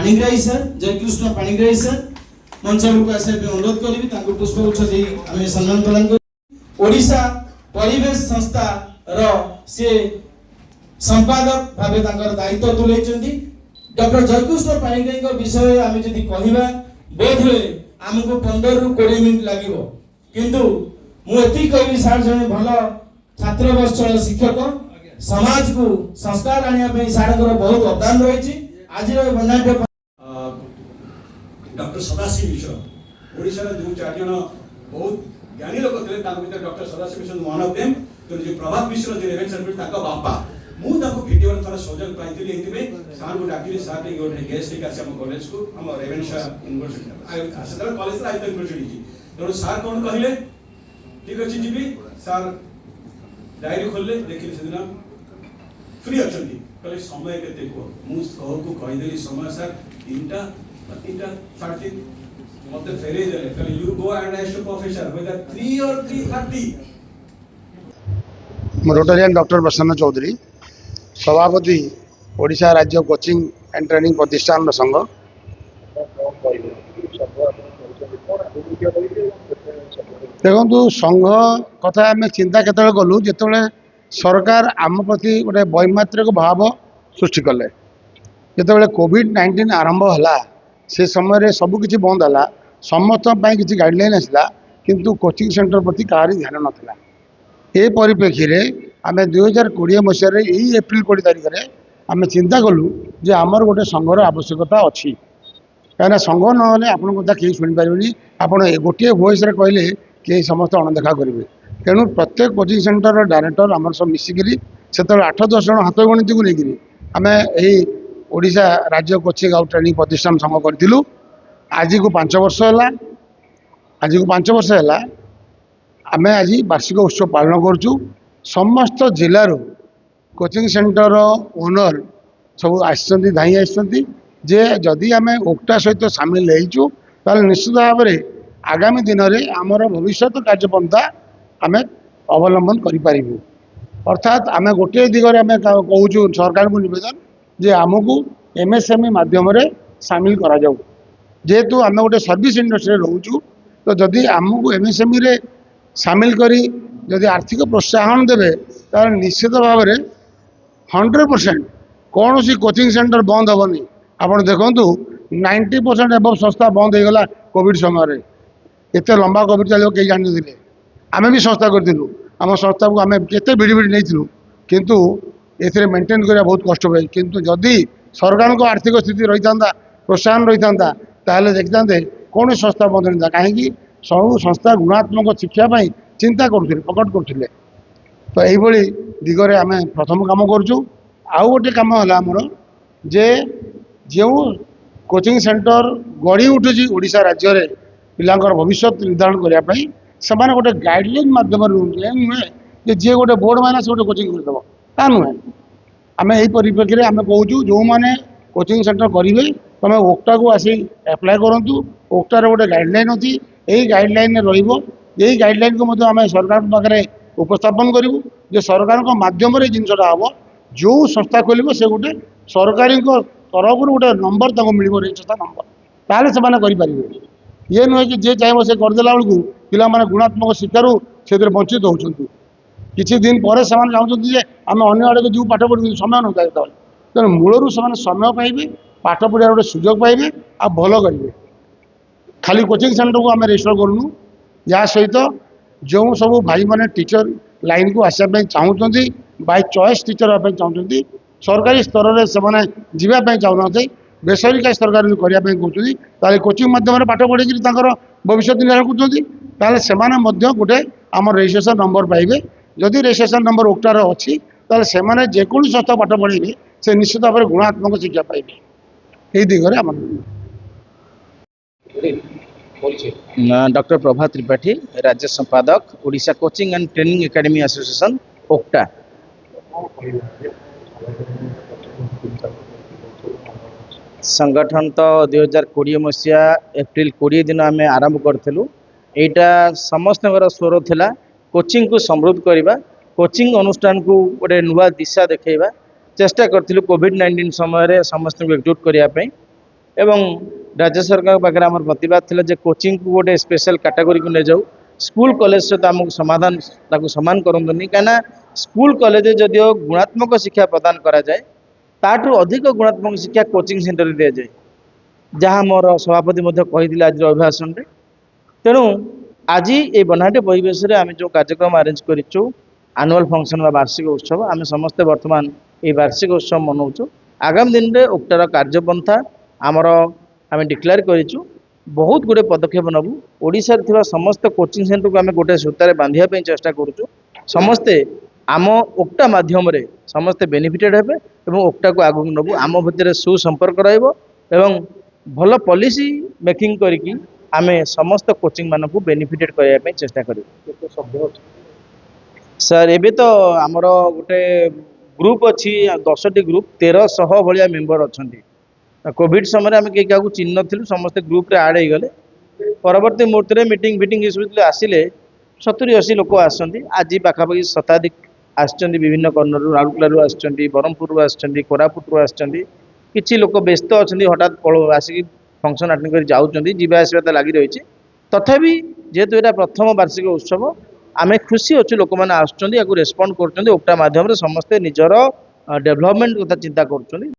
Panigrahi sir Jaikrishna Panigrahi sir मंच को आसे अनुरोध करी पुष्पगुच्छ दे आम सम्मान प्रदान कर ओडिशा परिवेश संस्था रो से संपादक भावे दायित्व तुले डॉक्टर जयकृष्ण पाणिग्राही विषय आम जदि कहवा बोध हुए आमको 15 रु 20 मिनिट लगे किंतु मुझे कहि सार जने भल छात्र वर्षर शिक्षक समाज को संस्कार आने सार बहुत अवदान रही आज बंधाढ्य डॉक्टर सदाशिव मिश्र ओडिशा जो 4 जन बहुत ज्ञानी लोक थे doctor Sadashiv Mishra one of them तो जो प्रभात मिश्र जो रेवेन्सा यूनिवर्सिटी बापा मुझे भेटिबार थोड़ा सौजन्य पाई सार को डाकिली सार गोटे गेस्ट लेकर आम कॉलेज को आम रेवेन्सा यूनिवर्सिटी कॉलेज आईता यूनिवर्सिटी तेणु सार कौन कहले ठीक अच्छे जी सार डायरी खोलले देखिए से दिन फ्री अच्छा कहले समय के मुझे कहीदेली समय सार 3टा 3:30 मत फेरे देले कहले you go and ask professor whether 3 और 3:30 रोटरियन डॉक्टर प्रसन्न चौधरी सभापति ओडिशा राज्य कोचिंग एंड ट्रेनिंग प्रतिष्ठान संघ देखु संघ कथा आम चिंता केत कलु जो सरकार आम प्रति गोटे वैमात्रिक भाव सृष्टि कले जो कोविड-19 आरंभ है से समय सबकि बंद है समस्त किसी गाइडलाइन आसला किंतु कोचिंग सेंटर प्रति कहार ध्यान नाला ए परिप्रेक्षी में आम 2020 मसीह यही एप्रिल 20 तारिख में आम चिंता कलु जे आमर गोटे संघर आवश्यकता अच्छी कहीं संघ ना आप कथा कहीं शुणिपारे आप गोटे वॉइस कहले कई समस्त अणदेखा करेंगे तेणु प्रत्येक कोचिंग सेंटर डायरेक्टर आम सब मिसिकी से 8-10 जन हाथ गणित को लेकिन आम यही ओडिशा राज्य कोचिंग आउट ट्रेनिंग प्रतिष्ठान संघ करूँ आज को 5 वर्ष है आज को 5 वर्ष है आम आज वार्षिक उत्सव पालन करुँ समस्त जिलूर कोचिंग सेंटर ओनर सब धाई आसती जे जदि आम ओक्टा सहित सामिल होइचु ताले निश्चित भाव में आगामी दिन में आमर भविष्य कार्यपंथा आम अवलंबन करूँ अर्थात आम गोटे दिगरे आम कहूँ सरकार को निवेदन जे आमको एमएसएमई माध्यम सामिल करा जाऊ जेहेतु आम गोटे सर्विस इंडस्ट्री रोचु तो जदि आमको एमएसएमई रे सामिल करी जदि आर्थिक प्रोत्साहन देवे तो निश्चित भाव में 100% कौन सी कोचिंग सेंटर बंद हेनी आपड़ देखु 90% एवं संस्था बंद हो गला कोविड समय एत लंबा कोविड चलो कई जानी आम भी संस्था करूँ आम संस्था को आम केते भिड़ी नहीं किंतु ए मेंटेन करना बहुत कष्ट हुए किंतु जदि सरकार को आर्थिक स्थिति रही था प्रोत्साहन रही था ताहले देखते कौन संस्था बंद नहीं था कहीं सब संस्था गुणात्मक शिक्षापी चिंता करुले प्रकट करुले तो यही दिगरे आम प्रथम कम करुँ आउ गोटे कम है आमर जे जो कोचिंग सेंटर गढ़ी उठुची ओडिशा राज्य में पिलांकर भविष्य निर्धारण करने से गोटे गाइडलाइन मध्यम नुहे जी गोटे बोर्ड माने से गोटे कोचिंग करदेव ता नुहे आम यही परिप्रेक्षी में आम कहूँ जो मैंने कोचिंग सेंटर करेंगे तुम ओक्टा को आसी एप्लाय करूँ ओक्टार गोटे गाइडलाइन अच्छी यही गाइडलाइन रही गाइडलाइन को आम सरकार पाखे उपस्थापन करूँ जो सरकार माध्यम जिनसा हम जो संस्था खोल से गोटे सरकारी तरफ गोटे नंबर तक मिल रजिस्ट्रेशन नंबर ताले से करेंगे ये नुहे कि जे चाहे से करदेला बेलू पिला गुणात्मक शिक्षारू से वंचित होती किसी दिन पर चाहते आम अन्य आड़े जो पाठ पढ़ी समय न था तेणु मूलर से समय पाइबे पाठ पढ़ा गोटे सुजोग पाइबे आ भल करेंगे खाली कोचिंग सेंटर को आम रेजिस्टर करूँ या सहित जो सब भाई मैंने टीचर लाइन को आसापी चाहते बाय चॉइस टीचर हाँपी चाहते सरकारी स्तर में से जावाई चाहूना बेसरकारी सरकार करने कहते कोचिंग मध्यम पाठ पढ़ी भविष्य निर्धारण कर गोटे आम रजिस्ट्रेशन नंबर पाइबे जदि रजिस्ट्रेशन नंबर ओक्टार अच्छी से जेको संस्था पाठ पढ़े से निश्चित भाव में गुणात्मक शिक्षा पाइबे यही दिगरे आम डॉक्टर प्रभात त्रिपाठी राज्य संपादक Odisha coaching and training academy association octa संगठन तो 2020 मसीहा एप्रिल 20 दिन आम आरंभ करूँ यहाँ समस्त स्वर थिला कोचिंग को समृद्ध करवा कोचिंग अनुष्ठान को गोटे नुआ दिशा देखा चेष्टा करूँ कोविड-19 समय समस्त एकजुट करने एवं राज्य सरकार पाखे आम प्रतिवाद थिला जे कोचिंग को गोटे स्पेशल कैटेगरी को ले जाऊ स्कूल कॉलेज सहित आमको समाधान ताको समान करंतुनी कहीं स्कूल कॉलेज जदिओ गुणात्मक शिक्षा प्रदान करा जाए ताठू अधिक गुणात्मक शिक्षा कोचिंग सेंटर दि जाए जहाँ मोर सभापति कही आज अभिभाषण में तेणु आज ये बनाटे परिवेश में आम जो कार्यक्रम अरेंज करूँ आनुआल फंक्शन वार्षिक उत्सव आम समस्ते बर्तमान ये वार्षिक उत्सव मनाऊँ आगामी दिन में उक्तार कार्यपंथा आमर आम डिक्लेयर करूँ बहुत गुड़े पदक्षेप नबू ओडिशा रे समस्त कोचिंग सेंटर को आम गोटे सूतार बांधिया चेष्टा करूँ समस्ते आम ओक्टा माध्यम रे समस्ते बेनिफिटेड हेबे एवं ओक्टा को आगू नबू आम भितर सुसंपर्क रहिबो एवं भल पॉलिसी मेकिंग करिकी आमे समस्त कोचिंग मानक बेनिफिटेड करने पे चेष्टा करूँ सर एबे तो आमर गोटे ग्रुप अच्छी 10टी ग्रुप 1300 भाया मेंबर अच्छा कोविड समय आम कहीं क्या चिन्ह नु समस्ते ग्रुप रे आड हो गले परवर्ती मुहूर्त में मीटिंग फिटिंग आसिले 70-80 लोक आसछन्ती आज पाखापाखि शताधिक आसछन्ती विभिन्न कर्नर राउरकेला आसछन्ती ब्रह्मपुर आसछन्ती कोरापुट आसछन्ती किछि लोक व्यस्त अच्छा हठात आसिक फंक्शन अटेंड कर जाउछन्ती जीवा आसवा लगी रही तथापि जेहेतु यहाँ प्रथम वार्षिक उत्सव आम खुशी अच्छे लोक मैंने आसुँच रेस्पॉन्ड कर ओक्टा माध्यम समस्ते निजर डेभलपमेंट कथा चिंता कर